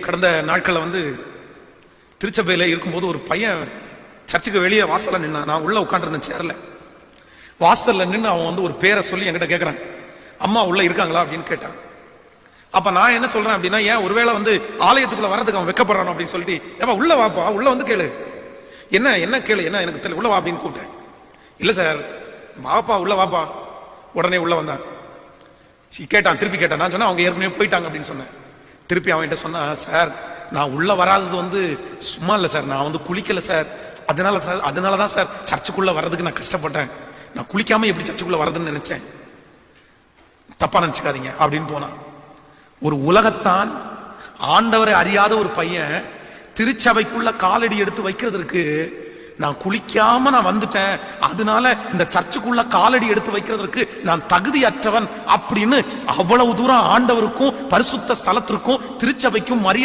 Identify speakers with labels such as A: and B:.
A: கடந்த நாட்களில் திருச்சபையில் இருக்கும்போது ஒரு பையன் சர்ச்சுக்கு வெளியே வாசல்ல நின்னான். நான் உள்ள உட்காந்துருந்தேன் சேர்ல. வாசல்ல நின்று அவன் ஒரு பேரை சொல்லி என்கிட்ட கேட்கறான், அம்மா உள்ள இருக்காங்களா அப்படின்னு கேட்டான். அப்ப நான் என்ன சொல்றேன் அப்படின்னா, ஏன் ஒருவேளை ஆலயத்துக்குள்ள வரதுக்கு அவன் வெக்கப்படுறான் அப்படின்னு சொல்லிட்டு, ஏப்பா உள்ள வாப்பா, உள்ள கேளு, என்ன கேளு, என்ன எனக்கு தெரியல, உள்ள வா அப்படின்னு கூப்பிட்டேன். இல்ல சார், வாப்பா உள்ள வாப்பா. உடனே உள்ள வந்தான். கேட்டான், திருப்பி கேட்டான். நான் சொன்னேன் அவங்க ஏற்கனவே போயிட்டாங்க அப்படின்னு சொன்னேன். திருப்பி அவன்கிட்ட சொன்னா, சார் நான் உள்ள வராதது சும்மா இல்ல சார், நான் குளிக்கல சார், அதனாலதான் சார் சர்ச்சுக்குள்ள வர்றதுக்கு நான் கஷ்டப்பட்டேன். நான் குளிக்காம எப்படி சர்ச்சுக்குள்ள வர்றதுன்னு நினைச்சேன், தப்பா நினைச்சுக்காதீங்க அப்படின்னு போனான். ஒரு உலகத்தான் ஆண்டவரை அறியாத ஒரு பையன் திருச்சபைக்குள்ள காலடி எடுத்து வைக்கிறதுக்கு, நான் குளிக்காம நான் வந்துட்டேன், அதனால இந்த சர்ச்சுக்குள்ள காலடி எடுத்து வைக்கிறதுக்கு நான் தகுதியற்றவன் அப்படின்னு அவ்வளவு தூரம் ஆண்டவருக்கும் பரிசுத்த ஸ்தலத்திற்கும் திருச்சபைக்கும் மரியாதை